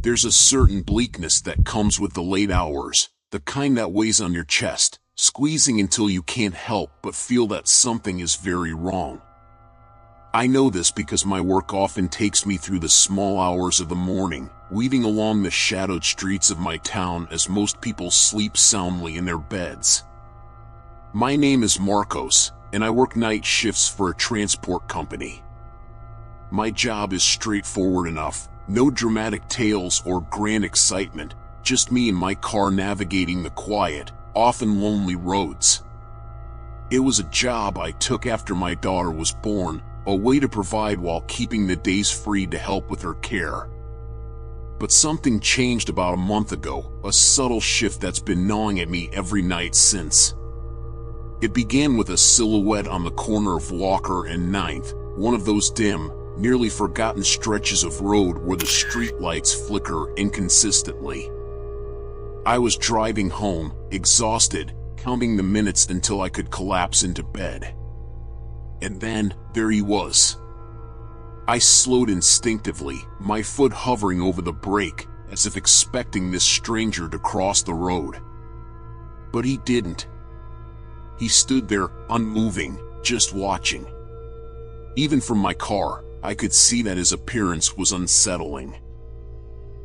There's a certain bleakness that comes with the late hours, the kind that weighs on your chest, squeezing until you can't help but feel that something is very wrong. I know this because my work often takes me through the small hours of the morning, weaving along the shadowed streets of my town as most people sleep soundly in their beds. My name is Marcos, and I work night shifts for a transport company. My job is straightforward enough, no dramatic tales or grand excitement, just me and my car navigating the quiet, often lonely roads. It was a job I took after my daughter was born, a way to provide while keeping the days free to help with her care. But something changed about a month ago, a subtle shift that's been gnawing at me every night since. It began with a silhouette on the corner of Walker and 9th, one of those dim, nearly forgotten stretches of road where the streetlights flicker inconsistently. I was driving home, exhausted, counting the minutes until I could collapse into bed. And then, there he was. I slowed instinctively, my foot hovering over the brake, as if expecting this stranger to cross the road. But he didn't. He stood there, unmoving, just watching. Even from my car, I could see that his appearance was unsettling.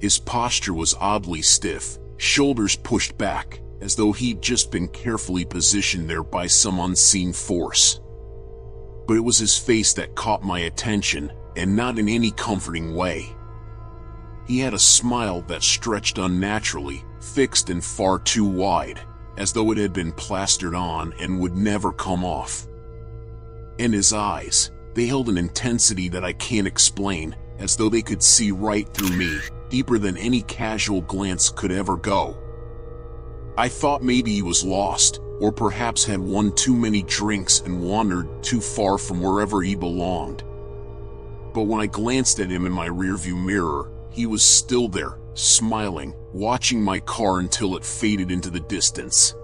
His posture was oddly stiff, shoulders pushed back, as though he'd just been carefully positioned there by some unseen force. But it was his face that caught my attention, and not in any comforting way. He had a smile that stretched unnaturally, fixed and far too wide, as though it had been plastered on and would never come off. And his eyes, they held an intensity that I can't explain, as though they could see right through me, deeper than any casual glance could ever go. I thought maybe he was lost, or perhaps had one too many drinks and wandered too far from wherever he belonged. But when I glanced at him in my rearview mirror, he was still there, smiling, watching my car until it faded into the distance.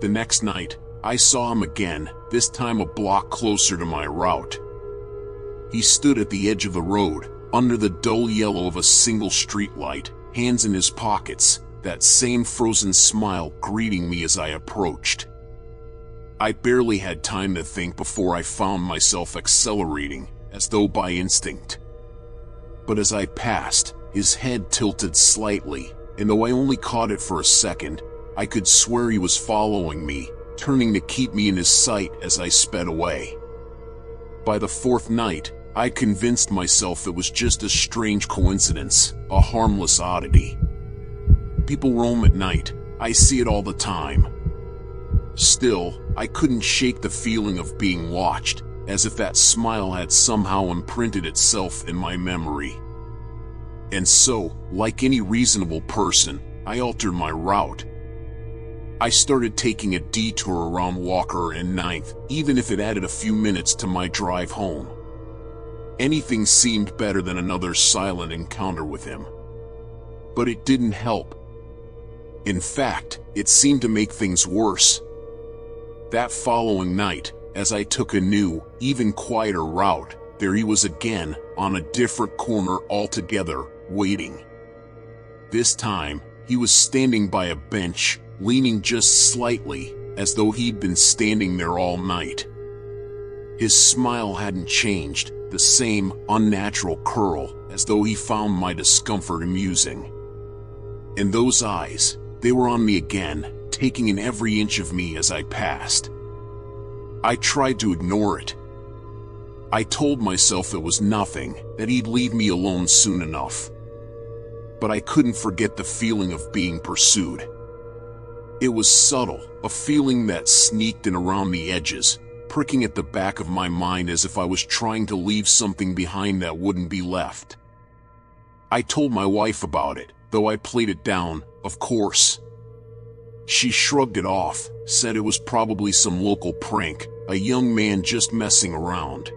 The next night, I saw him again, this time a block closer to my route. He stood at the edge of the road, under the dull yellow of a single streetlight, hands in his pockets, that same frozen smile greeting me as I approached. I barely had time to think before I found myself accelerating, as though by instinct. But as I passed, his head tilted slightly, and though I only caught it for a second, I could swear he was following me, turning to keep me in his sight as I sped away. By the fourth night, I convinced myself it was just a strange coincidence, a harmless oddity. People roam at night, I see it all the time. Still, I couldn't shake the feeling of being watched, as if that smile had somehow imprinted itself in my memory. And so, like any reasonable person, I altered my route. I started taking a detour around Walker and 9th, even if it added a few minutes to my drive home. Anything seemed better than another silent encounter with him. But it didn't help. In fact, it seemed to make things worse. That following night, as I took a new, even quieter route, there he was again, on a different corner altogether, waiting. This time, he was standing by a bench, leaning just slightly, as though he'd been standing there all night. His smile hadn't changed, the same unnatural curl, as though he found my discomfort amusing. And those eyes, they were on me again, taking in every inch of me as I passed. I tried to ignore it. I told myself it was nothing, that he'd leave me alone soon enough. But I couldn't forget the feeling of being pursued. It was subtle, a feeling that sneaked in around the edges, pricking at the back of my mind as if I was trying to leave something behind that wouldn't be left. I told my wife about it, though I played it down, of course. She shrugged it off, said it was probably some local prank, a young man just messing around.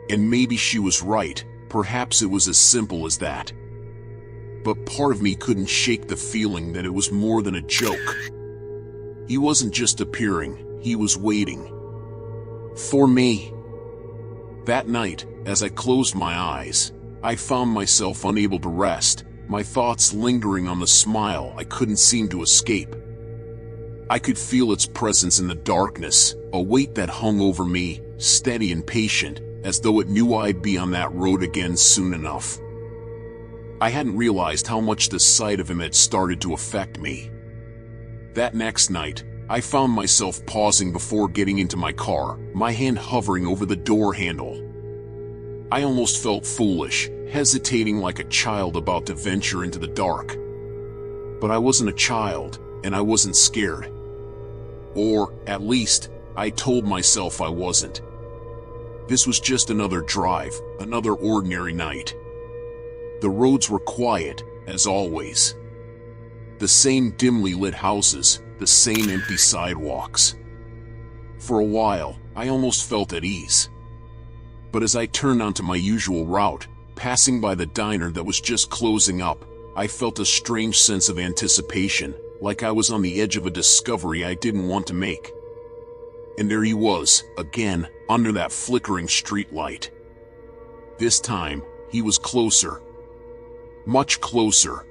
And maybe she was right, perhaps it was as simple as that. But part of me couldn't shake the feeling that it was more than a joke. He wasn't just appearing, he was waiting. For me. That night, as I closed my eyes, I found myself unable to rest, my thoughts lingering on the smile I couldn't seem to escape. I could feel its presence in the darkness, a weight that hung over me, steady and patient, as though it knew I'd be on that road again soon enough. I hadn't realized how much the sight of him had started to affect me. That next night, I found myself pausing before getting into my car, my hand hovering over the door handle. I almost felt foolish, hesitating like a child about to venture into the dark. But I wasn't a child, and I wasn't scared. Or, at least, I told myself I wasn't. This was just another drive, another ordinary night. The roads were quiet, as always. The same dimly lit houses, the same empty sidewalks. For a while, I almost felt at ease. But as I turned onto my usual route, passing by the diner that was just closing up, I felt a strange sense of anticipation, like I was on the edge of a discovery I didn't want to make. And there he was, again, under that flickering streetlight. This time, he was closer. Much closer.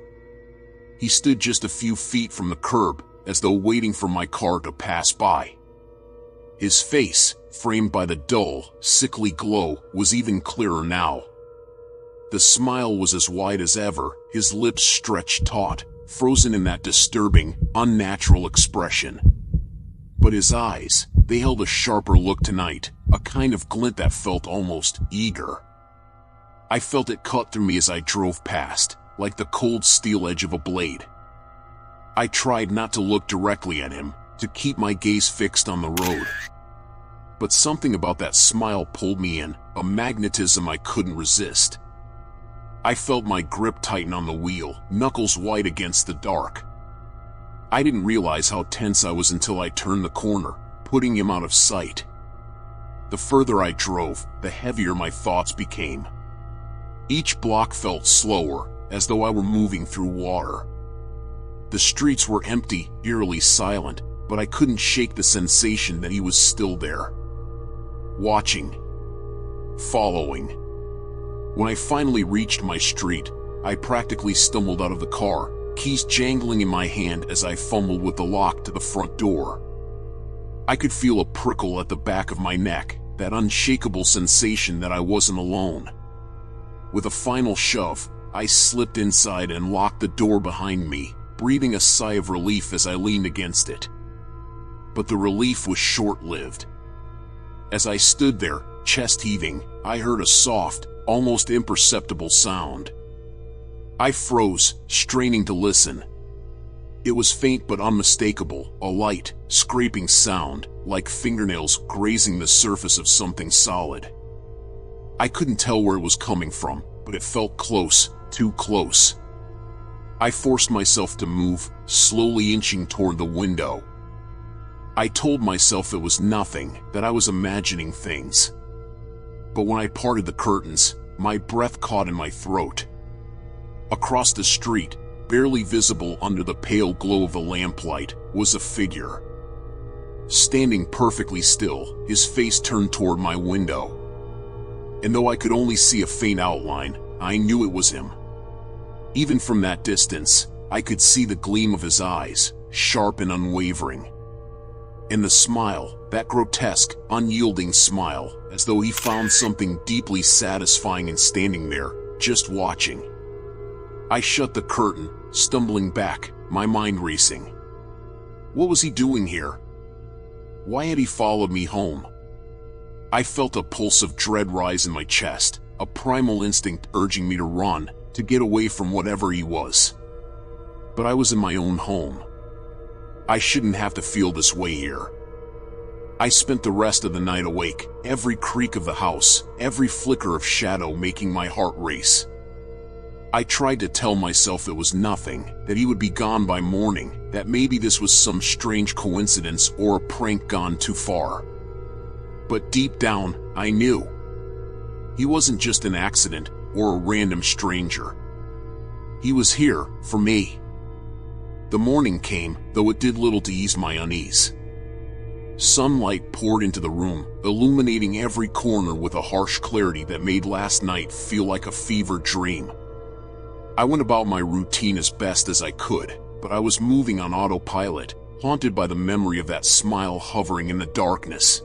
He stood just a few feet from the curb, as though waiting for my car to pass by. His face, framed by the dull, sickly glow, was even clearer now. The smile was as wide as ever, his lips stretched taut, frozen in that disturbing, unnatural expression. But his eyes, they held a sharper look tonight, a kind of glint that felt almost eager. I felt it cut through me as I drove past, like the cold steel edge of a blade. I tried not to look directly at him, to keep my gaze fixed on the road. But something about that smile pulled me in, a magnetism I couldn't resist. I felt my grip tighten on the wheel, knuckles white against the dark. I didn't realize how tense I was until I turned the corner, putting him out of sight. The further I drove, the heavier my thoughts became. Each block felt slower, as though I were moving through water. The streets were empty, eerily silent, but I couldn't shake the sensation that he was still there. Watching. Following. When I finally reached my street, I practically stumbled out of the car, keys jangling in my hand as I fumbled with the lock to the front door. I could feel a prickle at the back of my neck, that unshakable sensation that I wasn't alone. With a final shove, I slipped inside and locked the door behind me, breathing a sigh of relief as I leaned against it. But the relief was short-lived. As I stood there, chest heaving, I heard a soft, almost imperceptible sound. I froze, straining to listen. It was faint but unmistakable, a light, scraping sound, like fingernails grazing the surface of something solid. I couldn't tell where it was coming from, but it felt close, too close. I forced myself to move, slowly inching toward the window. I told myself it was nothing, that I was imagining things. But when I parted the curtains, my breath caught in my throat. Across the street, barely visible under the pale glow of the lamplight, was a figure. Standing perfectly still, his face turned toward my window. And though I could only see a faint outline, I knew it was him. Even from that distance, I could see the gleam of his eyes, sharp and unwavering. And the smile, that grotesque, unyielding smile, as though he found something deeply satisfying in standing there, just watching. I shut the curtain, stumbling back, my mind racing. What was he doing here? Why had he followed me home? I felt a pulse of dread rise in my chest, a primal instinct urging me to run, to get away from whatever he was. But I was in my own home. I shouldn't have to feel this way here. I spent the rest of the night awake, every creak of the house, every flicker of shadow making my heart race. I tried to tell myself it was nothing, that he would be gone by morning, that maybe this was some strange coincidence or a prank gone too far. But deep down, I knew. He wasn't just an accident or a random stranger. He was here, for me. The morning came, though it did little to ease my unease. Sunlight poured into the room, illuminating every corner with a harsh clarity that made last night feel like a fever dream. I went about my routine as best as I could, but I was moving on autopilot, haunted by the memory of that smile hovering in the darkness.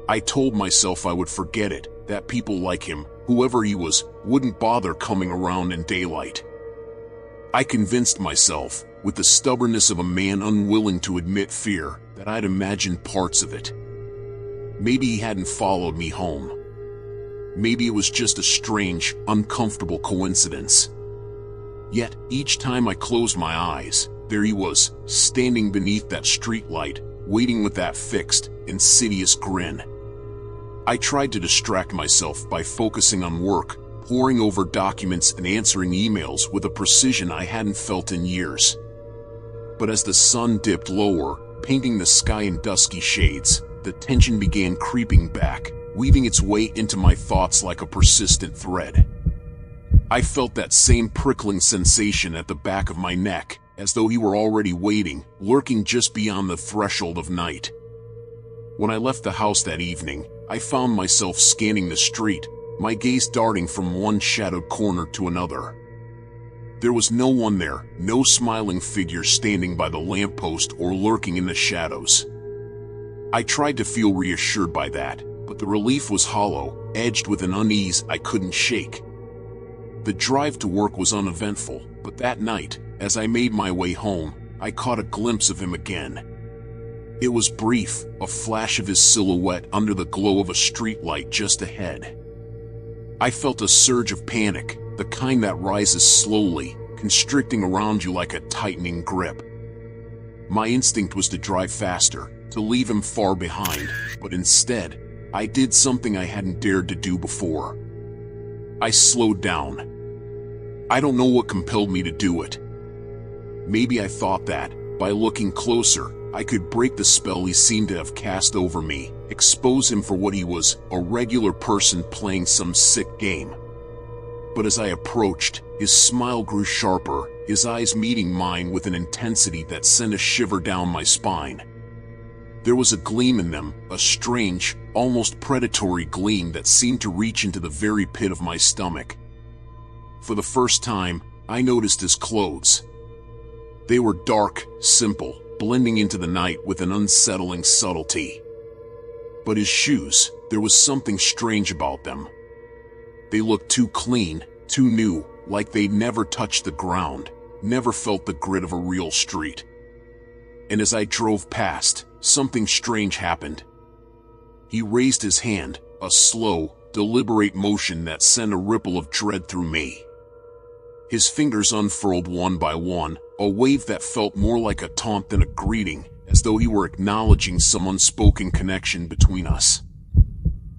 I told myself I would forget it, that people like him, whoever he was, wouldn't bother coming around in daylight. I convinced myself, with the stubbornness of a man unwilling to admit fear, that I'd imagined parts of it. Maybe he hadn't followed me home. Maybe it was just a strange, uncomfortable coincidence. Yet, each time I closed my eyes, there he was, standing beneath that streetlight, waiting with that fixed, insidious grin. I tried to distract myself by focusing on work, poring over documents and answering emails with a precision I hadn't felt in years. But as the sun dipped lower, painting the sky in dusky shades, the tension began creeping back, weaving its way into my thoughts like a persistent thread. I felt that same prickling sensation at the back of my neck, as though he were already waiting, lurking just beyond the threshold of night. When I left the house that evening, I found myself scanning the street, my gaze darting from one shadowed corner to another. There was no one there, no smiling figure standing by the lamppost or lurking in the shadows. I tried to feel reassured by that, but the relief was hollow, edged with an unease I couldn't shake. The drive to work was uneventful, but that night, as I made my way home, I caught a glimpse of him again. It was brief, a flash of his silhouette under the glow of a streetlight just ahead. I felt a surge of panic, the kind that rises slowly, constricting around you like a tightening grip. My instinct was to drive faster, to leave him far behind, but instead, I did something I hadn't dared to do before. I slowed down. I don't know what compelled me to do it. Maybe I thought that, by looking closer, I could break the spell he seemed to have cast over me, expose him for what he was, a regular person playing some sick game. But as I approached, his smile grew sharper, his eyes meeting mine with an intensity that sent a shiver down my spine. There was a gleam in them, a strange, almost predatory gleam that seemed to reach into the very pit of my stomach. For the first time, I noticed his clothes. They were dark, simple, blending into the night with an unsettling subtlety. But his shoes, there was something strange about them. They looked too clean, too new, like they'd never touched the ground, never felt the grit of a real street. And as I drove past, something strange happened. He raised his hand, a slow, deliberate motion that sent a ripple of dread through me. His fingers unfurled one by one, a wave that felt more like a taunt than a greeting, as though he were acknowledging some unspoken connection between us.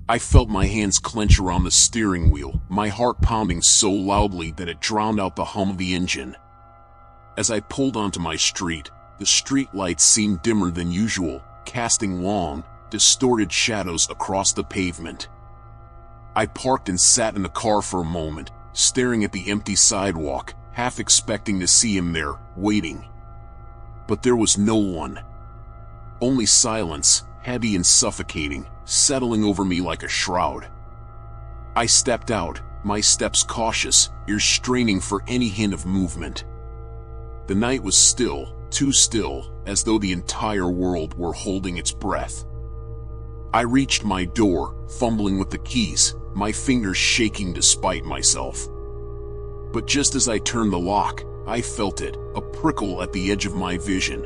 I felt my hands clench around the steering wheel, my heart pounding so loudly that it drowned out the hum of the engine. As I pulled onto my street, the street lights seemed dimmer than usual, casting long, distorted shadows across the pavement. I parked and sat in the car for a moment, staring at the empty sidewalk, half expecting to see him there, waiting. But there was no one. Only silence, heavy and suffocating, settling over me like a shroud. I stepped out, my steps cautious, ears straining for any hint of movement. The night was still, too still, as though the entire world were holding its breath. I reached my door, fumbling with the keys, my fingers shaking despite myself. But just as I turned the lock, I felt it, a prickle at the edge of my vision.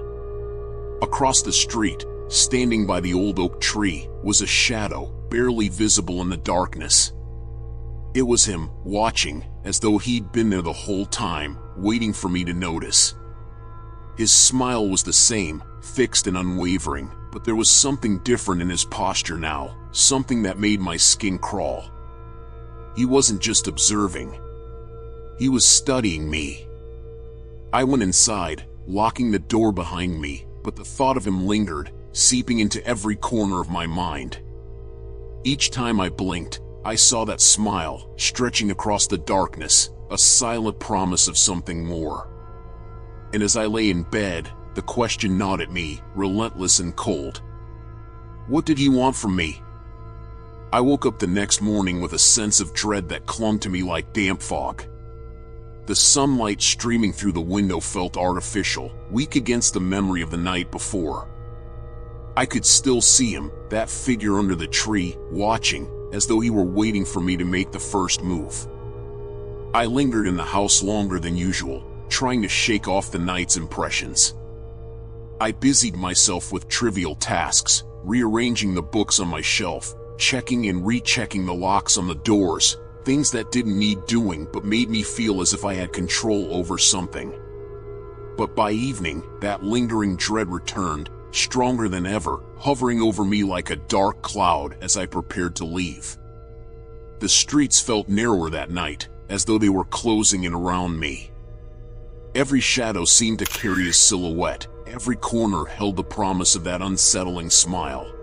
Across the street, standing by the old oak tree, was a shadow, barely visible in the darkness. It was him, watching, as though he'd been there the whole time, waiting for me to notice. His smile was the same, fixed and unwavering, but there was something different in his posture now, something that made my skin crawl. He wasn't just observing. He was studying me. I went inside, locking the door behind me, but the thought of him lingered, seeping into every corner of my mind. Each time I blinked, I saw that smile, stretching across the darkness, a silent promise of something more. And as I lay in bed, the question gnawed at me, relentless and cold. What did he want from me? I woke up the next morning with a sense of dread that clung to me like damp fog. The The sunlight streaming through the window felt artificial, weak against the memory of the night before. I could still see him, that figure under the tree, watching, as though he were waiting for me to make the first move. I lingered in the house longer than usual, trying to shake off the night's impressions. I busied myself with trivial tasks, rearranging the books on my shelf, checking and rechecking the locks on the doors, things that didn't need doing but made me feel as if I had control over something. But by evening, that lingering dread returned, stronger than ever, hovering over me like a dark cloud as I prepared to leave. The streets felt narrower that night, as though they were closing in around me. Every shadow seemed to carry a silhouette, every corner held the promise of that unsettling smile.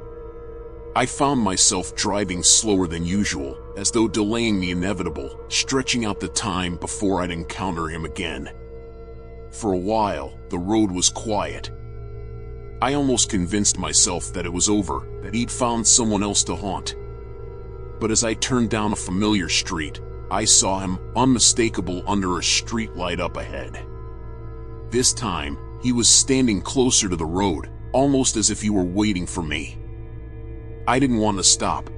I found myself driving slower than usual, as though delaying the inevitable, stretching out the time before I'd encounter him again. For a while, the road was quiet. I almost convinced myself that it was over, that he'd found someone else to haunt. But as I turned down a familiar street, I saw him, unmistakable under a street light up ahead. This time, he was standing closer to the road, almost as if he were waiting for me. I didn't want to stop.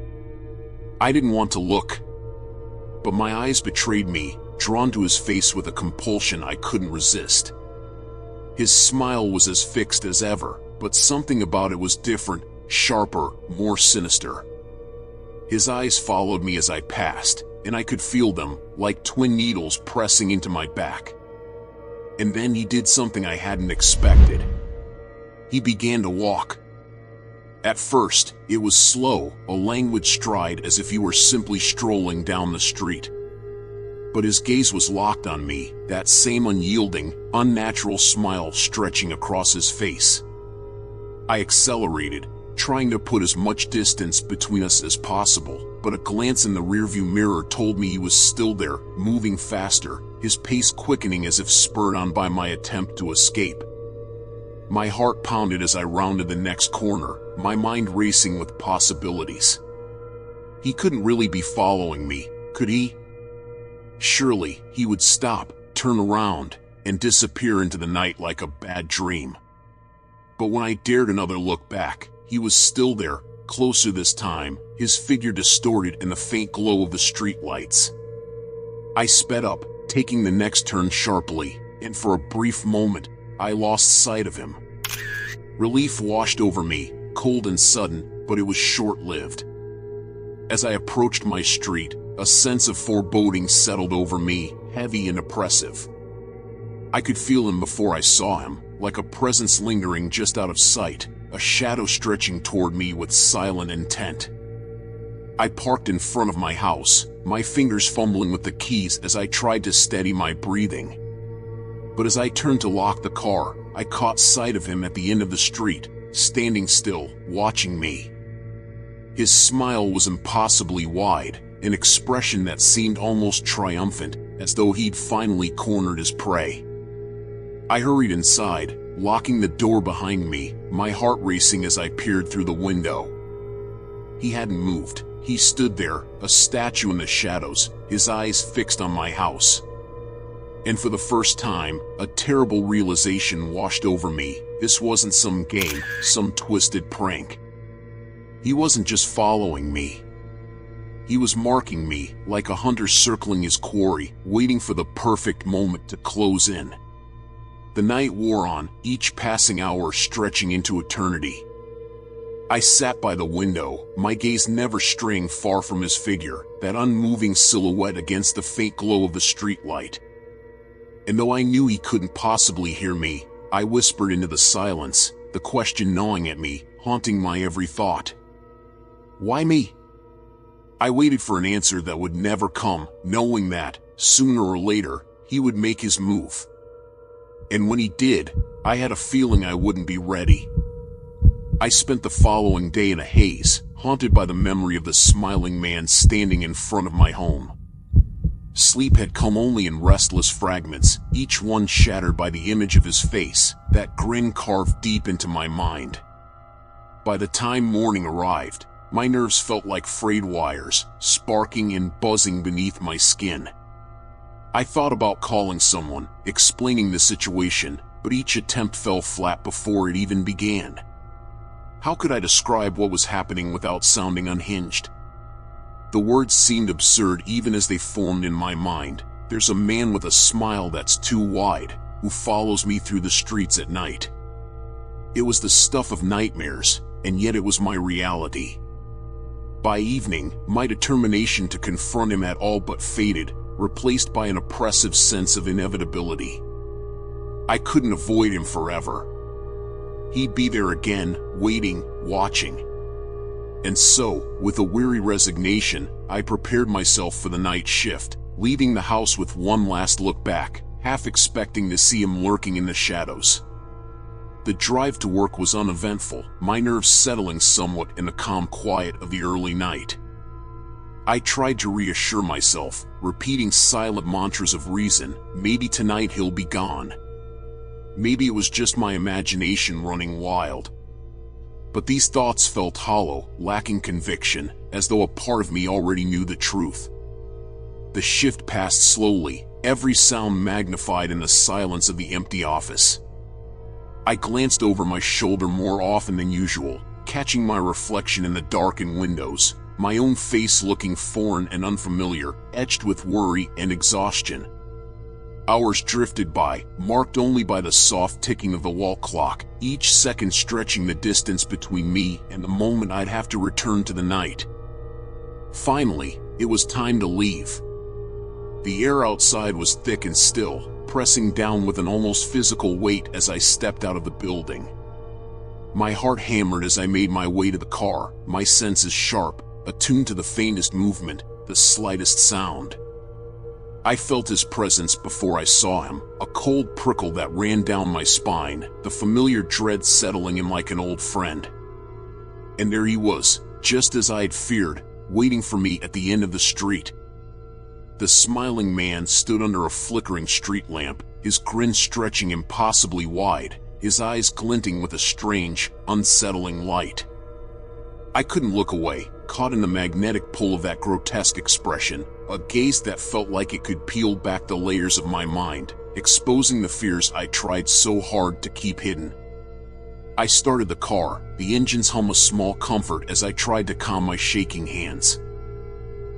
I didn't want to look. But my eyes betrayed me, drawn to his face with a compulsion I couldn't resist. His smile was as fixed as ever, but something about it was different, sharper, more sinister. His eyes followed me as I passed, and I could feel them, like twin needles pressing into my back. And then he did something I hadn't expected. He began to walk. At first, it was slow, a languid stride as if he were simply strolling down the street. But his gaze was locked on me, that same unyielding, unnatural smile stretching across his face. I accelerated, trying to put as much distance between us as possible, but a glance in the rearview mirror told me he was still there, moving faster, his pace quickening as if spurred on by my attempt to escape. My heart pounded as I rounded the next corner, my mind racing with possibilities. He couldn't really be following me, could he? Surely, he would stop, turn around, and disappear into the night like a bad dream. But when I dared another look back, he was still there, closer this time, his figure distorted in the faint glow of the streetlights. I sped up, taking the next turn sharply, and for a brief moment, I lost sight of him. Relief washed over me, cold and sudden, but it was short-lived. As I approached my street, a sense of foreboding settled over me, heavy and oppressive. I could feel him before I saw him, like a presence lingering just out of sight, a shadow stretching toward me with silent intent. I parked in front of my house, my fingers fumbling with the keys as I tried to steady my breathing. But as I turned to lock the car, I caught sight of him at the end of the street, standing still, watching me. His smile was impossibly wide, an expression that seemed almost triumphant, as though he'd finally cornered his prey. I hurried inside, locking the door behind me, my heart racing as I peered through the window. He hadn't moved. He stood there, a statue in the shadows, his eyes fixed on my house. And for the first time, a terrible realization washed over me. This wasn't some game, some twisted prank. He wasn't just following me. He was marking me, like a hunter circling his quarry, waiting for the perfect moment to close in. The night wore on, each passing hour stretching into eternity. I sat by the window, my gaze never straying far from his figure, that unmoving silhouette against the faint glow of the streetlight. And though I knew he couldn't possibly hear me, I whispered into the silence, the question gnawing at me, haunting my every thought. Why me? I waited for an answer that would never come, knowing that, sooner or later, he would make his move. And when he did, I had a feeling I wouldn't be ready. I spent the following day in a haze, haunted by the memory of the smiling man standing in front of my home. Sleep had come only in restless fragments, each one shattered by the image of his face, that grin carved deep into my mind. By the time morning arrived, my nerves felt like frayed wires, sparking and buzzing beneath my skin. I thought about calling someone, explaining the situation, but each attempt fell flat before it even began. How could I describe what was happening without sounding unhinged? The words seemed absurd even as they formed in my mind. There's a man with a smile that's too wide, who follows me through the streets at night. It was the stuff of nightmares, and yet it was my reality. By evening, my determination to confront him had all but faded, replaced by an oppressive sense of inevitability. I couldn't avoid him forever. He'd be there again, waiting, watching. And so, with a weary resignation, I prepared myself for the night shift, leaving the house with one last look back, half expecting to see him lurking in the shadows. The drive to work was uneventful, my nerves settling somewhat in the calm quiet of the early night. I tried to reassure myself, repeating silent mantras of reason. Maybe tonight he'll be gone. Maybe it was just my imagination running wild. But these thoughts felt hollow, lacking conviction, as though a part of me already knew the truth. The shift passed slowly, every sound magnified in the silence of the empty office. I glanced over my shoulder more often than usual, catching my reflection in the darkened windows, my own face looking foreign and unfamiliar, etched with worry and exhaustion. Hours drifted by, marked only by the soft ticking of the wall clock, each second stretching the distance between me and the moment I'd have to return to the night. Finally, it was time to leave. The air outside was thick and still, pressing down with an almost physical weight as I stepped out of the building. My heart hammered as I made my way to the car, my senses sharp, attuned to the faintest movement, the slightest sound. I felt his presence before I saw him, a cold prickle that ran down my spine, the familiar dread settling in like an old friend. And there he was, just as I had feared, waiting for me at the end of the street. The smiling man stood under a flickering street lamp, his grin stretching impossibly wide, his eyes glinting with a strange, unsettling light. I couldn't look away, caught in the magnetic pull of that grotesque expression, a gaze that felt like it could peel back the layers of my mind, exposing the fears I tried so hard to keep hidden. I started the car, the engine's hum a small comfort as I tried to calm my shaking hands.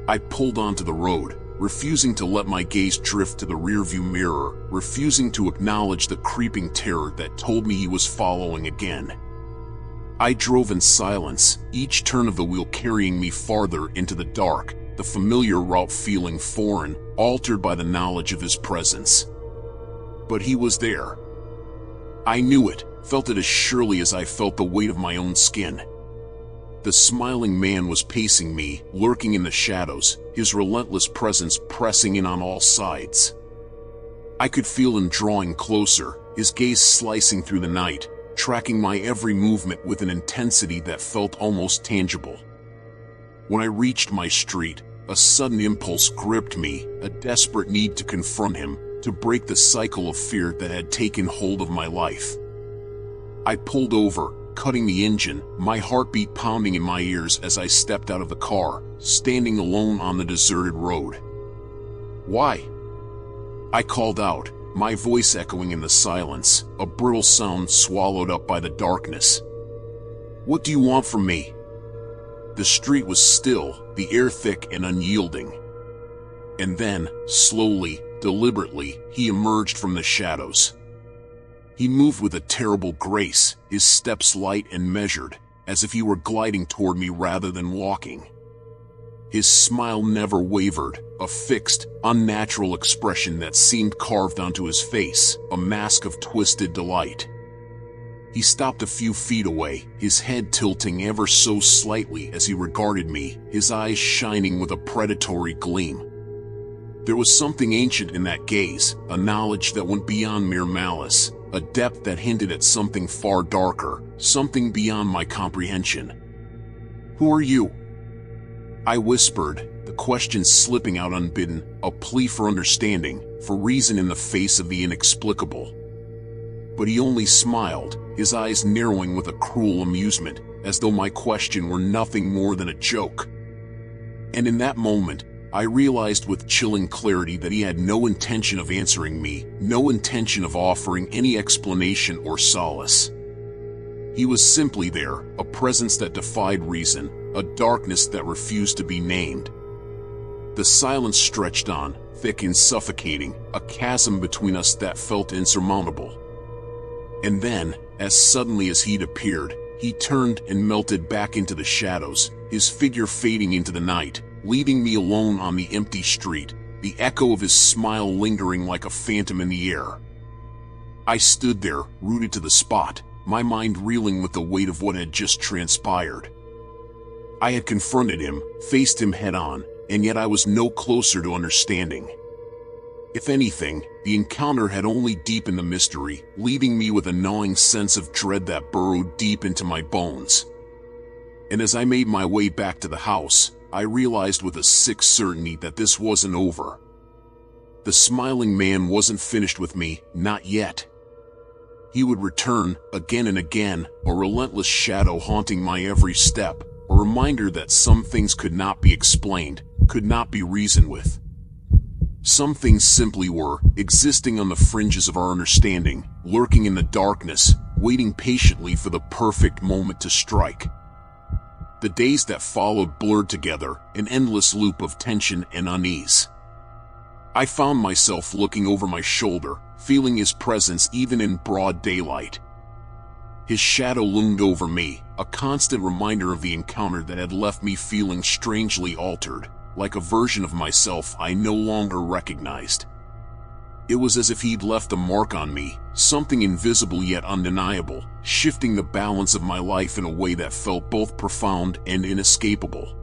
I pulled onto the road, refusing to let my gaze drift to the rearview mirror, refusing to acknowledge the creeping terror that told me he was following again. I drove in silence, each turn of the wheel carrying me farther into the dark, the familiar route feeling foreign, altered by the knowledge of his presence. But he was there. I knew it, felt it as surely as I felt the weight of my own skin. The smiling man was pacing me, lurking in the shadows, his relentless presence pressing in on all sides. I could feel him drawing closer, his gaze slicing through the night, tracking my every movement with an intensity that felt almost tangible. When I reached my street, a sudden impulse gripped me, a desperate need to confront him, to break the cycle of fear that had taken hold of my life. I pulled over, cutting the engine, my heartbeat pounding in my ears as I stepped out of the car, standing alone on the deserted road. "Why?" I called out, my voice echoing in the silence, a brittle sound swallowed up by the darkness. "What do you want from me?" The street was still, the air thick and unyielding. And then, slowly, deliberately, he emerged from the shadows. He moved with a terrible grace, his steps light and measured, as if he were gliding toward me rather than walking. His smile never wavered, a fixed, unnatural expression that seemed carved onto his face, a mask of twisted delight. He stopped a few feet away, his head tilting ever so slightly as he regarded me, his eyes shining with a predatory gleam. There was something ancient in that gaze, a knowledge that went beyond mere malice, a depth that hinted at something far darker, something beyond my comprehension. "Who are you?" I whispered, the question slipping out unbidden, a plea for understanding, for reason in the face of the inexplicable. But he only smiled, his eyes narrowing with a cruel amusement, as though my question were nothing more than a joke. And in that moment, I realized with chilling clarity that he had no intention of answering me, no intention of offering any explanation or solace. He was simply there, a presence that defied reason, a darkness that refused to be named. The silence stretched on, thick and suffocating, a chasm between us that felt insurmountable. And then, as suddenly as he'd appeared, he turned and melted back into the shadows, his figure fading into the night, leaving me alone on the empty street, the echo of his smile lingering like a phantom in the air. I stood there, rooted to the spot, my mind reeling with the weight of what had just transpired. I had confronted him, faced him head-on, and yet I was no closer to understanding. If anything, the encounter had only deepened the mystery, leaving me with a gnawing sense of dread that burrowed deep into my bones. And as I made my way back to the house, I realized with a sick certainty that this wasn't over. The smiling man wasn't finished with me, not yet. He would return, again and again, a relentless shadow haunting my every step, a reminder that some things could not be explained, could not be reasoned with. Some things simply were, existing on the fringes of our understanding, lurking in the darkness, waiting patiently for the perfect moment to strike. The days that followed blurred together, an endless loop of tension and unease. I found myself looking over my shoulder, feeling his presence even in broad daylight. His shadow loomed over me, a constant reminder of the encounter that had left me feeling strangely altered, like a version of myself I no longer recognized. It was as if he'd left a mark on me, something invisible yet undeniable, shifting the balance of my life in a way that felt both profound and inescapable.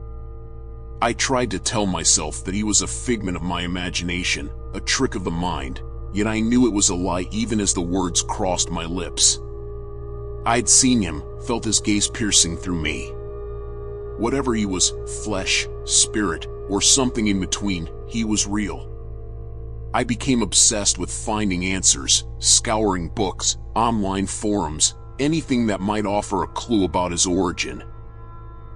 I tried to tell myself that he was a figment of my imagination, a trick of the mind, yet I knew it was a lie even as the words crossed my lips. I'd seen him, felt his gaze piercing through me. Whatever he was, flesh, spirit, or something in between, he was real. I became obsessed with finding answers, scouring books, online forums, anything that might offer a clue about his origin.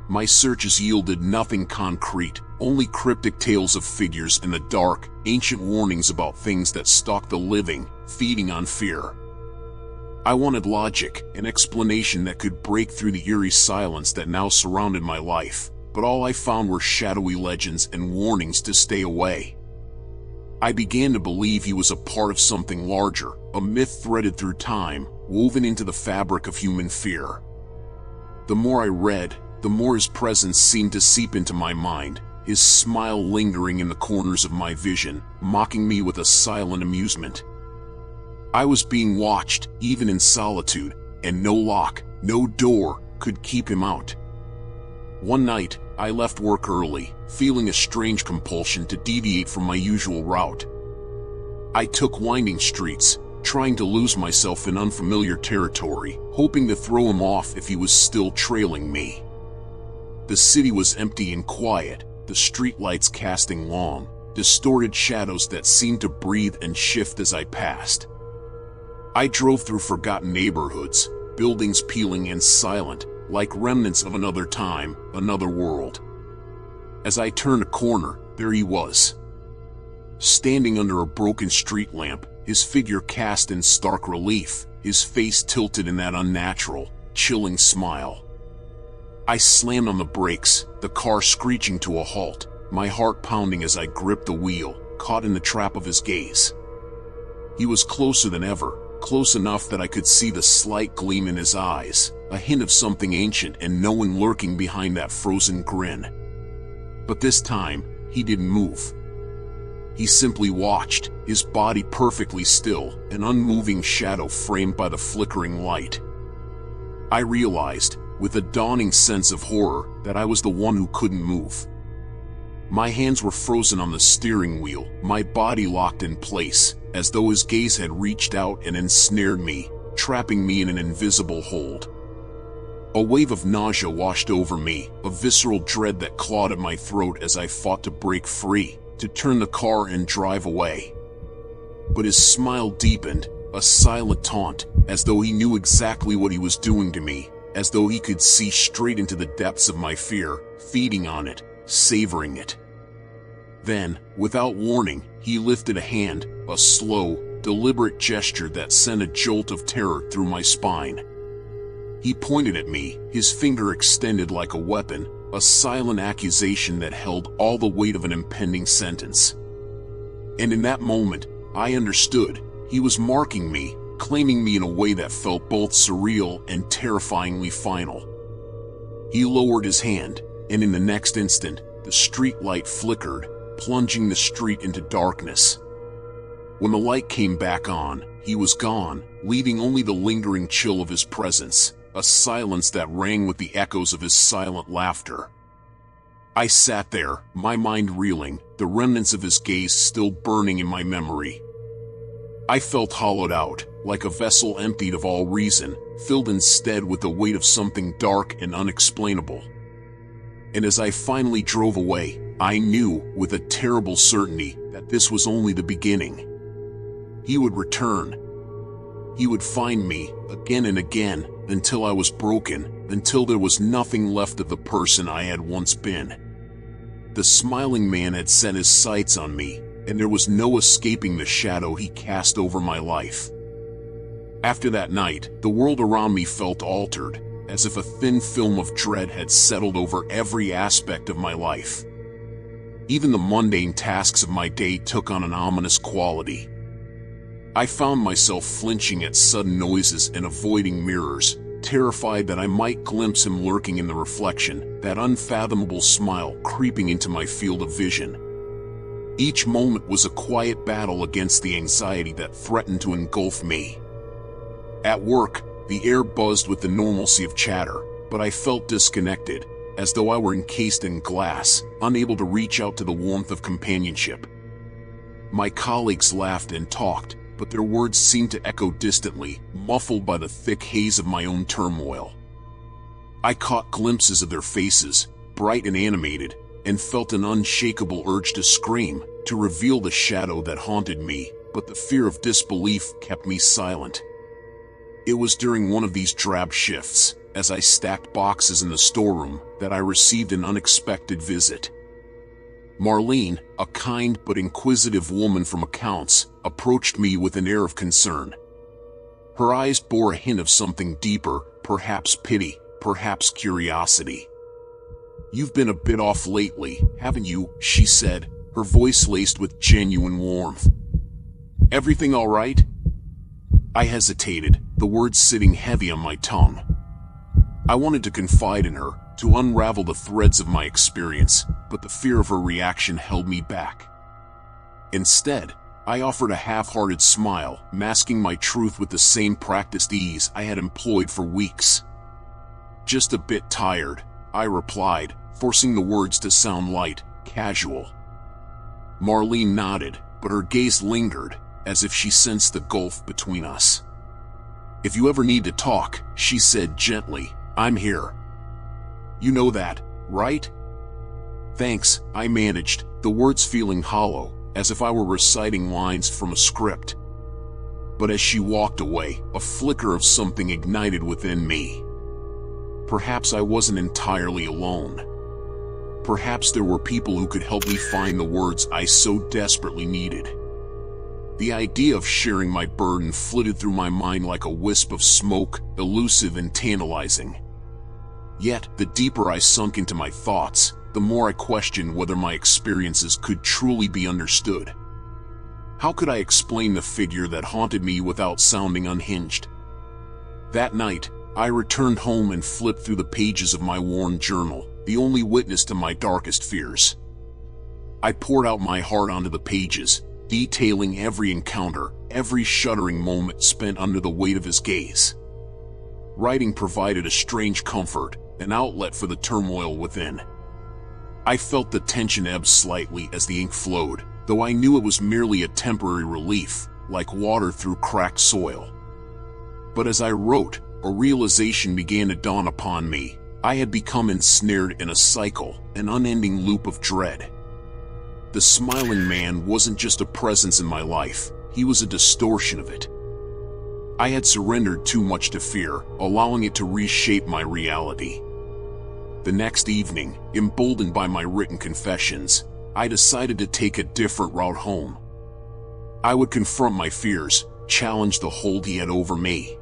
My searches yielded nothing concrete, only cryptic tales of figures in the dark, ancient warnings about things that stalk the living, feeding on fear. I wanted logic, an explanation that could break through the eerie silence that now surrounded my life, but all I found were shadowy legends and warnings to stay away. I began to believe he was a part of something larger, a myth threaded through time, woven into the fabric of human fear. The more I read, the more his presence seemed to seep into my mind, his smile lingering in the corners of my vision, mocking me with a silent amusement. I was being watched, even in solitude, and no lock, no door, could keep him out. One night, I left work early, feeling a strange compulsion to deviate from my usual route. I took winding streets, trying to lose myself in unfamiliar territory, hoping to throw him off if he was still trailing me. The city was empty and quiet, the streetlights casting long, distorted shadows that seemed to breathe and shift as I passed. I drove through forgotten neighborhoods, buildings peeling and silent, like remnants of another time, another world. As I turned a corner, there he was. Standing under a broken street lamp, his figure cast in stark relief, his face tilted in that unnatural, chilling smile. I slammed on the brakes, the car screeching to a halt, my heart pounding as I gripped the wheel, caught in the trap of his gaze. He was closer than ever, close enough that I could see the slight gleam in his eyes, a hint of something ancient and knowing lurking behind that frozen grin. But this time, he didn't move. He simply watched, his body perfectly still, an unmoving shadow framed by the flickering light. I realized, with a dawning sense of horror, that I was the one who couldn't move. My hands were frozen on the steering wheel, my body locked in place, as though his gaze had reached out and ensnared me, trapping me in an invisible hold. A wave of nausea washed over me, a visceral dread that clawed at my throat as I fought to break free, to turn the car and drive away. But his smile deepened, a silent taunt, as though he knew exactly what he was doing to me, as though he could see straight into the depths of my fear, feeding on it, savoring it. Then, without warning, he lifted a hand, a slow, deliberate gesture that sent a jolt of terror through my spine. He pointed at me, his finger extended like a weapon, a silent accusation that held all the weight of an impending sentence. And in that moment, I understood. He was marking me, claiming me in a way that felt both surreal and terrifyingly final. He lowered his hand, and in the next instant, the street light flickered, plunging the street into darkness. When the light came back on, he was gone, leaving only the lingering chill of his presence, a silence that rang with the echoes of his silent laughter. I sat there, my mind reeling, the remnants of his gaze still burning in my memory. I felt hollowed out, like a vessel emptied of all reason, filled instead with the weight of something dark and unexplainable. And as I finally drove away, I knew, with a terrible certainty, that this was only the beginning. He would return. He would find me, again and again, until I was broken, until there was nothing left of the person I had once been. The smiling man had set his sights on me, and there was no escaping the shadow he cast over my life. After that night, the world around me felt altered, as if a thin film of dread had settled over every aspect of my life. Even the mundane tasks of my day took on an ominous quality. I found myself flinching at sudden noises and avoiding mirrors, terrified that I might glimpse him lurking in the reflection, that unfathomable smile creeping into my field of vision. Each moment was a quiet battle against the anxiety that threatened to engulf me. At work, the air buzzed with the normalcy of chatter, but I felt disconnected, as though I were encased in glass, unable to reach out to the warmth of companionship. My colleagues laughed and talked, but their words seemed to echo distantly, muffled by the thick haze of my own turmoil. I caught glimpses of their faces, bright and animated, and felt an unshakable urge to scream, to reveal the shadow that haunted me, but the fear of disbelief kept me silent. It was during one of these drab shifts, as I stacked boxes in the storeroom, that I received an unexpected visit. Marlene, a kind but inquisitive woman from accounts, approached me with an air of concern. Her eyes bore a hint of something deeper, perhaps pity, perhaps curiosity. "You've been a bit off lately, haven't you?" she said, her voice laced with genuine warmth. "Everything all right?" I hesitated, the words sitting heavy on my tongue. I wanted to confide in her, to unravel the threads of my experience, but the fear of her reaction held me back. Instead, I offered a half-hearted smile, masking my truth with the same practiced ease I had employed for weeks. "Just a bit tired," I replied, forcing the words to sound light, casual. Marlene nodded, but her gaze lingered, as if she sensed the gulf between us. "If you ever need to talk," she said gently, "I'm here. You know that, right?" "Thanks," I managed, the words feeling hollow, as if I were reciting lines from a script. But as she walked away, a flicker of something ignited within me. Perhaps I wasn't entirely alone. Perhaps there were people who could help me find the words I so desperately needed. The idea of sharing my burden flitted through my mind like a wisp of smoke, elusive and tantalizing. Yet, the deeper I sunk into my thoughts, the more I questioned whether my experiences could truly be understood. How could I explain the figure that haunted me without sounding unhinged? That night, I returned home and flipped through the pages of my worn journal, the only witness to my darkest fears. I poured out my heart onto the pages, detailing every encounter, every shuddering moment spent under the weight of his gaze. Writing provided a strange comfort, an outlet for the turmoil within. I felt the tension ebb slightly as the ink flowed, though I knew it was merely a temporary relief, like water through cracked soil. But as I wrote, a realization began to dawn upon me. I had become ensnared in a cycle, an unending loop of dread. The smiling man wasn't just a presence in my life, he was a distortion of it. I had surrendered too much to fear, allowing it to reshape my reality. The next evening, emboldened by my written confessions, I decided to take a different route home. I would confront my fears, challenge the hold he had over me.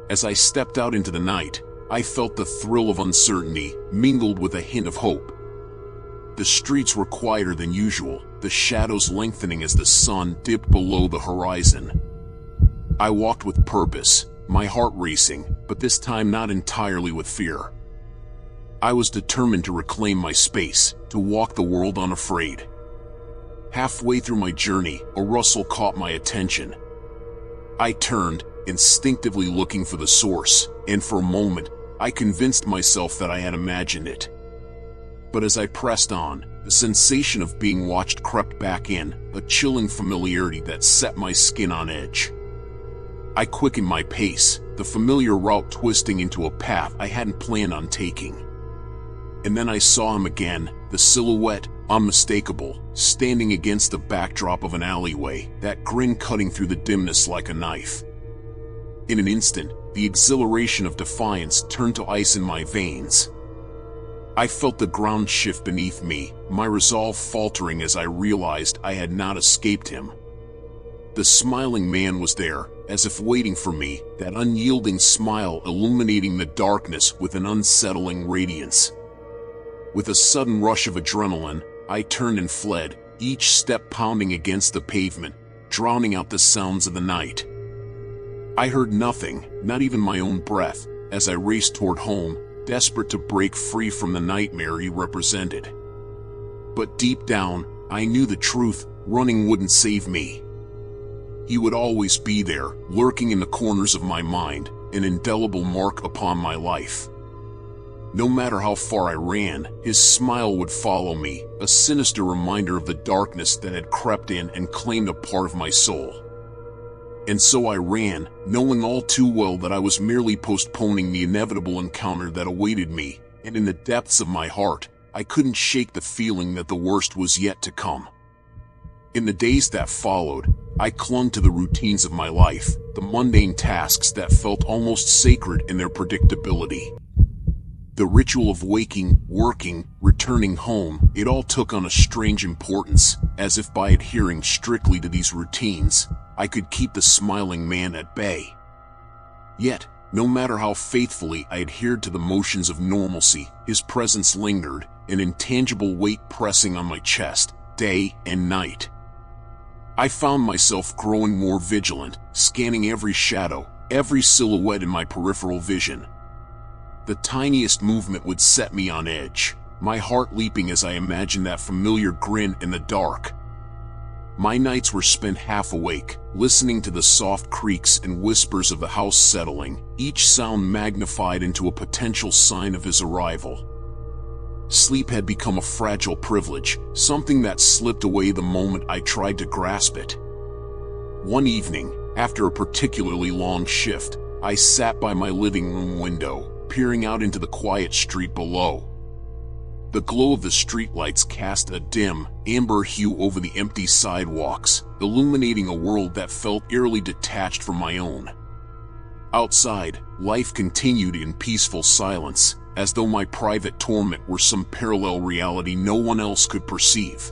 As I stepped out into the night, I felt the thrill of uncertainty mingled with a hint of hope. The streets were quieter than usual, the shadows lengthening as the sun dipped below the horizon. I walked with purpose, my heart racing, but this time not entirely with fear. I was determined to reclaim my space, to walk the world unafraid. Halfway through my journey, a rustle caught my attention. I turned, instinctively looking for the source, and for a moment, I convinced myself that I had imagined it. But as I pressed on, the sensation of being watched crept back in, a chilling familiarity that set my skin on edge. I quickened my pace, the familiar route twisting into a path I hadn't planned on taking. And then I saw him again, the silhouette, unmistakable, standing against the backdrop of an alleyway, that grin cutting through the dimness like a knife. In an instant, the exhilaration of defiance turned to ice in my veins. I felt the ground shift beneath me, my resolve faltering as I realized I had not escaped him. The smiling man was there, as if waiting for me, that unyielding smile illuminating the darkness with an unsettling radiance. With a sudden rush of adrenaline, I turned and fled, each step pounding against the pavement, drowning out the sounds of the night. I heard nothing, not even my own breath, as I raced toward home, desperate to break free from the nightmare he represented. But deep down, I knew the truth: running wouldn't save me. He would always be there, lurking in the corners of my mind, an indelible mark upon my life. No matter how far I ran, his smile would follow me, a sinister reminder of the darkness that had crept in and claimed a part of my soul. And so I ran, knowing all too well that I was merely postponing the inevitable encounter that awaited me, and in the depths of my heart, I couldn't shake the feeling that the worst was yet to come. In the days that followed, I clung to the routines of my life, the mundane tasks that felt almost sacred in their predictability. The ritual of waking, working, returning home, it all took on a strange importance, as if by adhering strictly to these routines, I could keep the smiling man at bay. Yet, no matter how faithfully I adhered to the motions of normalcy, his presence lingered, an intangible weight pressing on my chest, day and night. I found myself growing more vigilant, scanning every shadow, every silhouette in my peripheral vision. The tiniest movement would set me on edge, my heart leaping as I imagined that familiar grin in the dark. My nights were spent half awake, listening to the soft creaks and whispers of the house settling, each sound magnified into a potential sign of his arrival. Sleep had become a fragile privilege, something that slipped away the moment I tried to grasp it. One evening, after a particularly long shift, I sat by my living room window, peering out into the quiet street below. The glow of the streetlights cast a dim, amber hue over the empty sidewalks, illuminating a world that felt eerily detached from my own. Outside, life continued in peaceful silence, as though my private torment were some parallel reality no one else could perceive.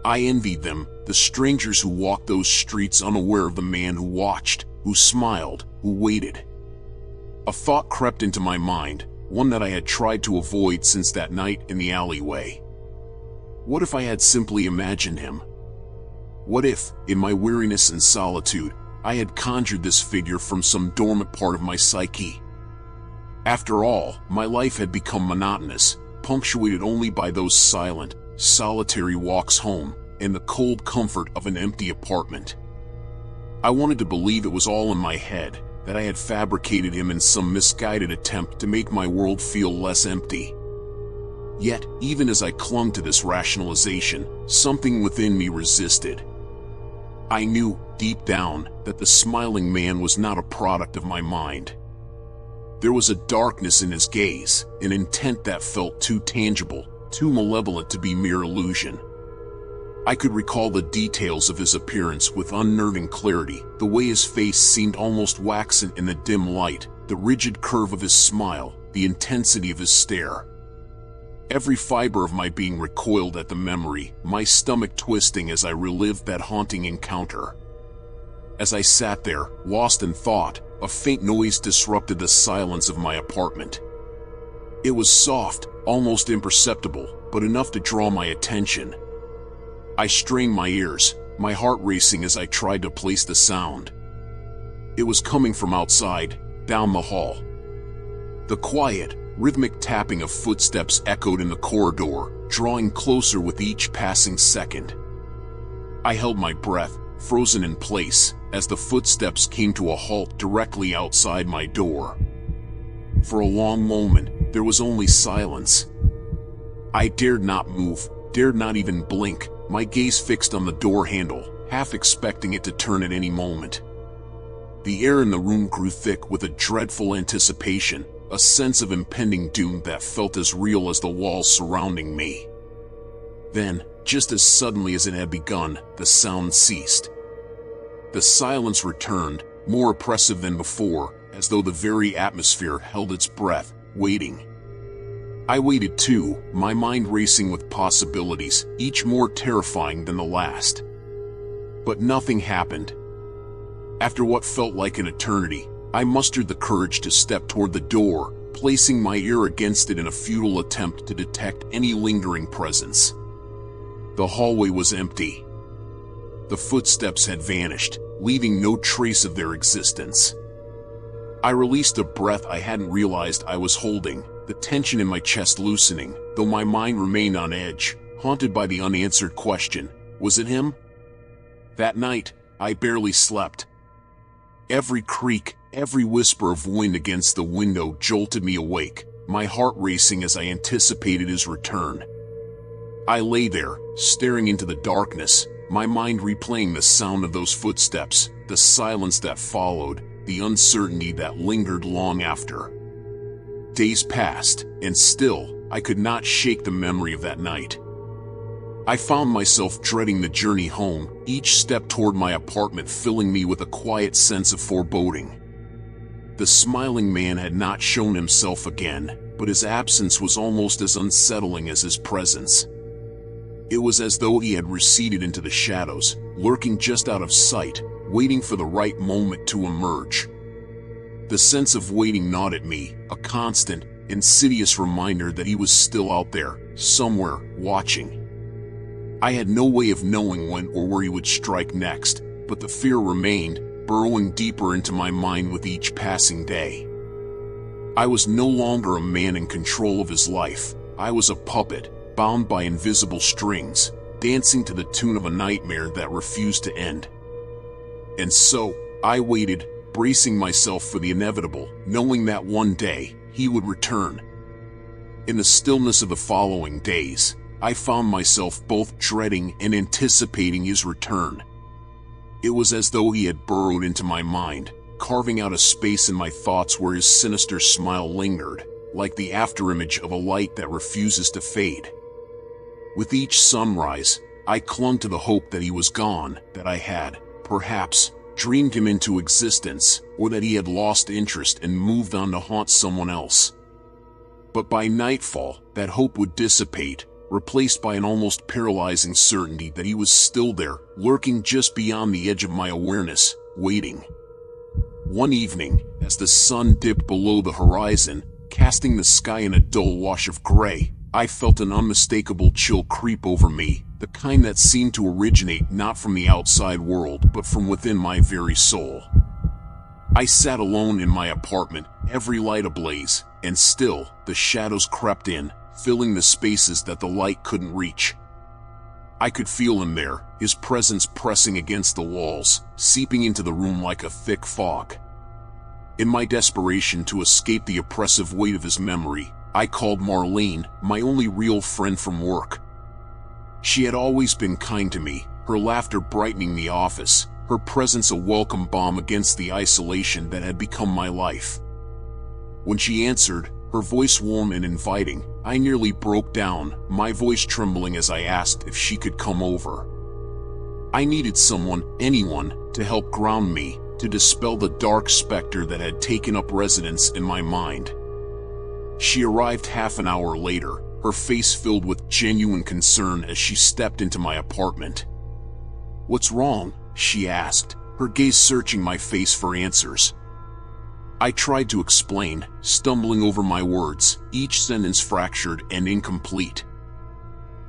I envied them, the strangers who walked those streets unaware of the man who watched, who smiled, who waited. A thought crept into my mind, one that I had tried to avoid since that night in the alleyway. What if I had simply imagined him? What if, in my weariness and solitude, I had conjured this figure from some dormant part of my psyche? After all, my life had become monotonous, punctuated only by those silent, solitary walks home, and the cold comfort of an empty apartment. I wanted to believe it was all in my head, that I had fabricated him in some misguided attempt to make my world feel less empty. Yet, even as I clung to this rationalization, something within me resisted. I knew, deep down, that the smiling man was not a product of my mind. There was a darkness in his gaze, an intent that felt too tangible, too malevolent to be mere illusion. I could recall the details of his appearance with unnerving clarity, the way his face seemed almost waxen in the dim light, the rigid curve of his smile, the intensity of his stare. Every fiber of my being recoiled at the memory, my stomach twisting as I relived that haunting encounter. As I sat there, lost in thought, a faint noise disrupted the silence of my apartment. It was soft, almost imperceptible, but enough to draw my attention. I strained my ears, my heart racing as I tried to place the sound. It was coming from outside, down the hall. The quiet, rhythmic tapping of footsteps echoed in the corridor, drawing closer with each passing second. I held my breath, frozen in place, as the footsteps came to a halt directly outside my door. For a long moment, there was only silence. I dared not move, dared not even blink, my gaze fixed on the door handle, half expecting it to turn at any moment. The air in the room grew thick with a dreadful anticipation, a sense of impending doom that felt as real as the walls surrounding me. Then, just as suddenly as it had begun, the sound ceased. The silence returned, more oppressive than before, as though the very atmosphere held its breath, waiting. I waited too, my mind racing with possibilities, each more terrifying than the last. But nothing happened. After what felt like an eternity, I mustered the courage to step toward the door, placing my ear against it in a futile attempt to detect any lingering presence. The hallway was empty. The footsteps had vanished, leaving no trace of their existence. I released a breath I hadn't realized I was holding, the tension in my chest loosening, though my mind remained on edge, haunted by the unanswered question, was it him? That night, I barely slept. Every creak, every whisper of wind against the window jolted me awake, my heart racing as I anticipated his return. I lay there, staring into the darkness, my mind replaying the sound of those footsteps, the silence that followed, the uncertainty that lingered long after. Days passed, and still, I could not shake the memory of that night. I found myself dreading the journey home, each step toward my apartment filling me with a quiet sense of foreboding. The smiling man had not shown himself again, but his absence was almost as unsettling as his presence. It was as though he had receded into the shadows, lurking just out of sight, waiting for the right moment to emerge. The sense of waiting gnawed at me, a constant, insidious reminder that he was still out there, somewhere, watching. I had no way of knowing when or where he would strike next, but the fear remained, burrowing deeper into my mind with each passing day. I was no longer a man in control of his life. I was a puppet, bound by invisible strings, dancing to the tune of a nightmare that refused to end. And so, I waited, bracing myself for the inevitable, knowing that one day, he would return. In the stillness of the following days, I found myself both dreading and anticipating his return. It was as though he had burrowed into my mind, carving out a space in my thoughts where his sinister smile lingered, like the afterimage of a light that refuses to fade. With each sunrise, I clung to the hope that he was gone, that I had, perhaps, dreamed him into existence, or that he had lost interest and moved on to haunt someone else. But by nightfall, that hope would dissipate, replaced by an almost paralyzing certainty that he was still there, lurking just beyond the edge of my awareness, waiting. One evening, as the sun dipped below the horizon, casting the sky in a dull wash of gray, I felt an unmistakable chill creep over me, the kind that seemed to originate not from the outside world but from within my very soul. I sat alone in my apartment, every light ablaze, and still, the shadows crept in, filling the spaces that the light couldn't reach. I could feel him there, his presence pressing against the walls, seeping into the room like a thick fog. In my desperation to escape the oppressive weight of his memory, I called Marlene, my only real friend from work. She had always been kind to me, her laughter brightening the office, her presence a welcome balm against the isolation that had become my life. When she answered, her voice warm and inviting, I nearly broke down, my voice trembling as I asked if she could come over. I needed someone, anyone, to help ground me, to dispel the dark specter that had taken up residence in my mind. She arrived half an hour later, her face filled with genuine concern as she stepped into my apartment. "What's wrong?" she asked, her gaze searching my face for answers. I tried to explain, stumbling over my words, each sentence fractured and incomplete.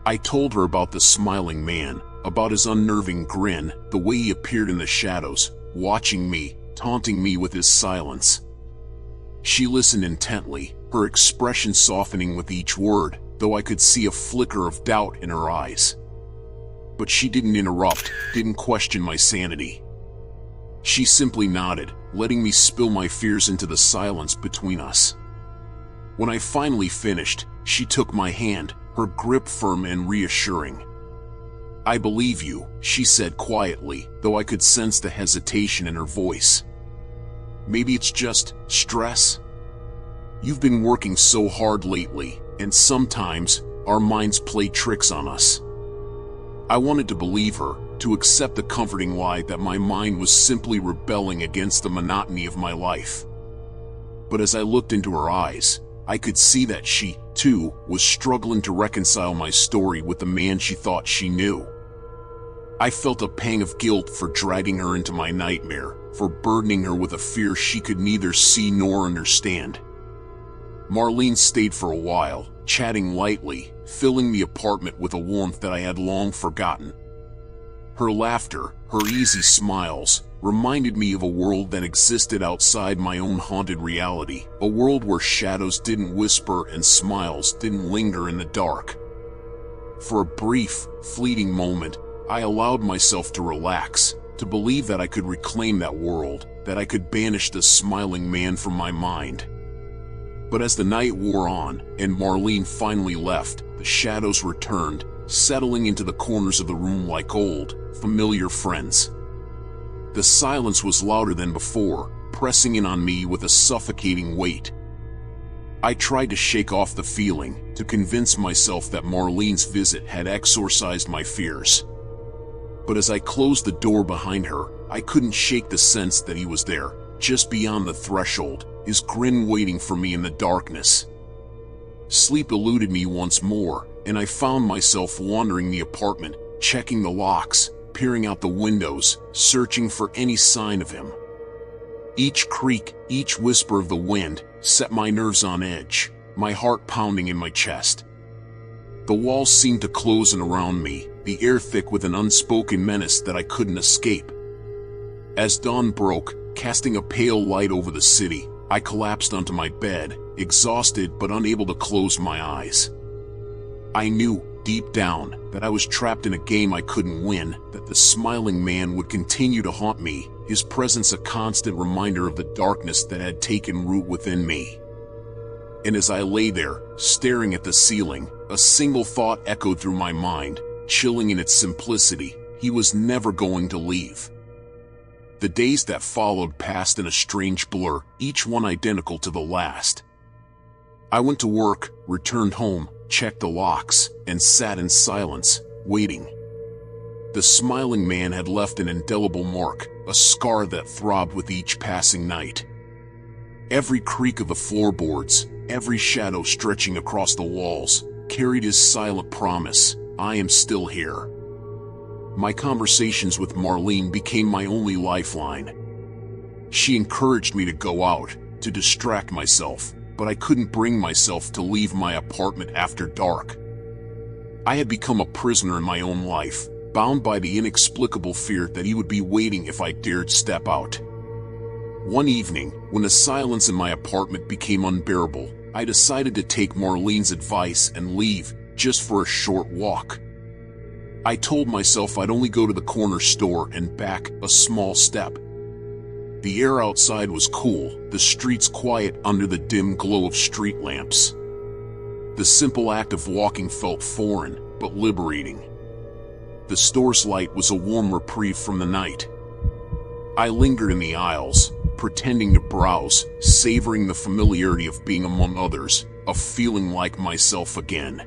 I told her about the smiling man, about his unnerving grin, the way he appeared in the shadows, watching me, taunting me with his silence. She listened intently, her expression softening with each word, though I could see a flicker of doubt in her eyes. But she didn't interrupt, didn't question my sanity. She simply nodded, letting me spill my fears into the silence between us. When I finally finished, she took my hand, her grip firm and reassuring. "I believe you," she said quietly, though I could sense the hesitation in her voice. "Maybe it's just stress. You've been working so hard lately, and sometimes our minds play tricks on us." I wanted to believe her, to accept the comforting lie that my mind was simply rebelling against the monotony of my life. But as I looked into her eyes, I could see that she, too, was struggling to reconcile my story with the man she thought she knew. I felt a pang of guilt for dragging her into my nightmare, for burdening her with a fear she could neither see nor understand. Marlene stayed for a while, chatting lightly, filling the apartment with a warmth that I had long forgotten. Her laughter, her easy smiles, reminded me of a world that existed outside my own haunted reality, a world where shadows didn't whisper and smiles didn't linger in the dark. For a brief, fleeting moment, I allowed myself to relax, to believe that I could reclaim that world, that I could banish the smiling man from my mind. But as the night wore on, and Marlene finally left, the shadows returned, settling into the corners of the room like old, familiar friends. The silence was louder than before, pressing in on me with a suffocating weight. I tried to shake off the feeling, to convince myself that Marlene's visit had exorcised my fears. But as I closed the door behind her, I couldn't shake the sense that he was there, just beyond the threshold, his grin waiting for me in the darkness. Sleep eluded me once more, and I found myself wandering the apartment, checking the locks, peering out the windows, searching for any sign of him. Each creak, each whisper of the wind, set my nerves on edge, my heart pounding in my chest. The walls seemed to close in around me, the air thick with an unspoken menace that I couldn't escape. As dawn broke, casting a pale light over the city, I collapsed onto my bed, exhausted but unable to close my eyes. I knew, deep down, that I was trapped in a game I couldn't win, that the smiling man would continue to haunt me, his presence a constant reminder of the darkness that had taken root within me. And as I lay there, staring at the ceiling, a single thought echoed through my mind, chilling in its simplicity: he was never going to leave. The days that followed passed in a strange blur, each one identical to the last. I went to work, returned home, checked the locks, and sat in silence, waiting. The smiling man had left an indelible mark, a scar that throbbed with each passing night. Every creak of the floorboards, every shadow stretching across the walls, carried his silent promise: I am still here. My conversations with Marlene became my only lifeline. She encouraged me to go out, to distract myself, but I couldn't bring myself to leave my apartment after dark. I had become a prisoner in my own life, bound by the inexplicable fear that he would be waiting if I dared step out. One evening, when the silence in my apartment became unbearable, I decided to take Marlene's advice and leave, just for a short walk. I told myself I'd only go to the corner store and back a small step. The air outside was cool, the streets quiet under the dim glow of street lamps. The simple act of walking felt foreign, but liberating. The store's light was a warm reprieve from the night. I lingered in the aisles, pretending to browse, savoring the familiarity of being among others, of feeling like myself again.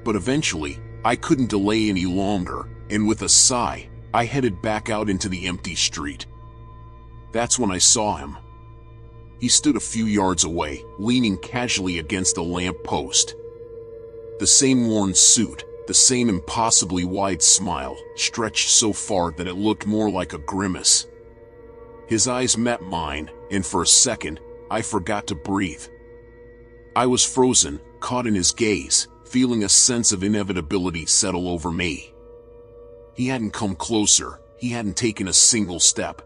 But eventually, I couldn't delay any longer, and with a sigh, I headed back out into the empty street. That's when I saw him. He stood a few yards away, leaning casually against a lamp post. The same worn suit, the same impossibly wide smile, stretched so far that it looked more like a grimace. His eyes met mine, and for a second, I forgot to breathe. I was frozen, caught in his gaze, feeling a sense of inevitability settle over me. He hadn't come closer, he hadn't taken a single step.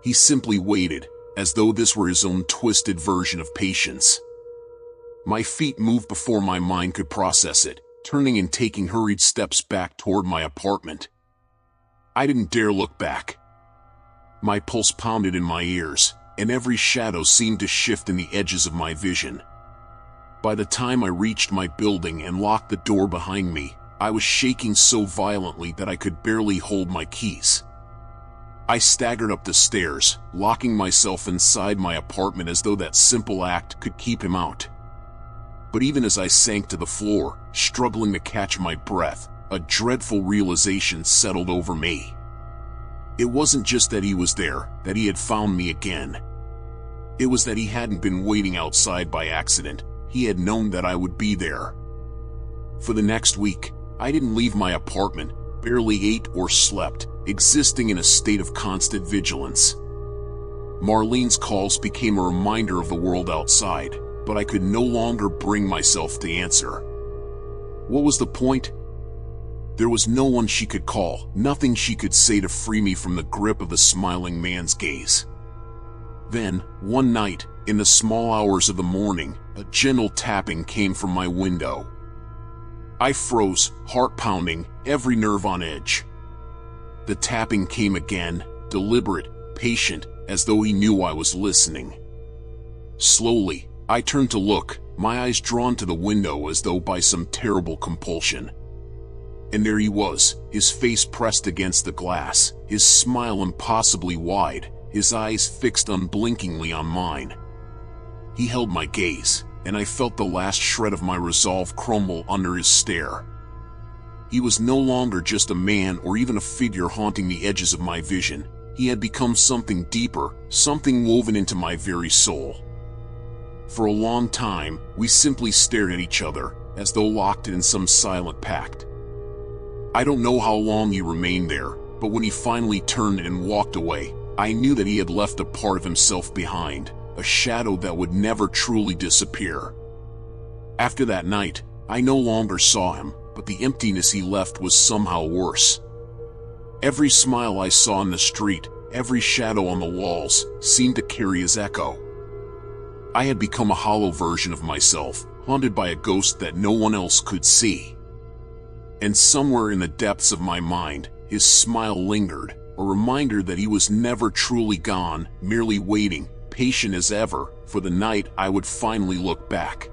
He simply waited, as though this were his own twisted version of patience. My feet moved before my mind could process it, turning and taking hurried steps back toward my apartment. I didn't dare look back. My pulse pounded in my ears, and every shadow seemed to shift in the edges of my vision. By the time I reached my building and locked the door behind me, I was shaking so violently that I could barely hold my keys. I staggered up the stairs, locking myself inside my apartment as though that simple act could keep him out. But even as I sank to the floor, struggling to catch my breath, a dreadful realization settled over me. It wasn't just that he was there, that he had found me again. It was that he hadn't been waiting outside by accident. He had known that I would be there. For the next week, I didn't leave my apartment, barely ate or slept, existing in a state of constant vigilance. Marlene's calls became a reminder of the world outside, but I could no longer bring myself to answer. What was the point? There was no one she could call, nothing she could say to free me from the grip of the smiling man's gaze. Then, one night, in the small hours of the morning, a gentle tapping came from my window. I froze, heart pounding, every nerve on edge. The tapping came again, deliberate, patient, as though he knew I was listening. Slowly, I turned to look, my eyes drawn to the window as though by some terrible compulsion. And there he was, his face pressed against the glass, his smile impossibly wide, his eyes fixed unblinkingly on mine. He held my gaze, and I felt the last shred of my resolve crumble under his stare. He was no longer just a man or even a figure haunting the edges of my vision. He had become something deeper, something woven into my very soul. For a long time, we simply stared at each other, as though locked in some silent pact. I don't know how long he remained there, but when he finally turned and walked away, I knew that he had left a part of himself behind, a shadow that would never truly disappear. After that night, I no longer saw him, but the emptiness he left was somehow worse. Every smile I saw in the street, every shadow on the walls, seemed to carry his echo. I had become a hollow version of myself, haunted by a ghost that no one else could see. And somewhere in the depths of my mind, his smile lingered, a reminder that he was never truly gone, merely waiting, patient as ever, for the night I would finally look back.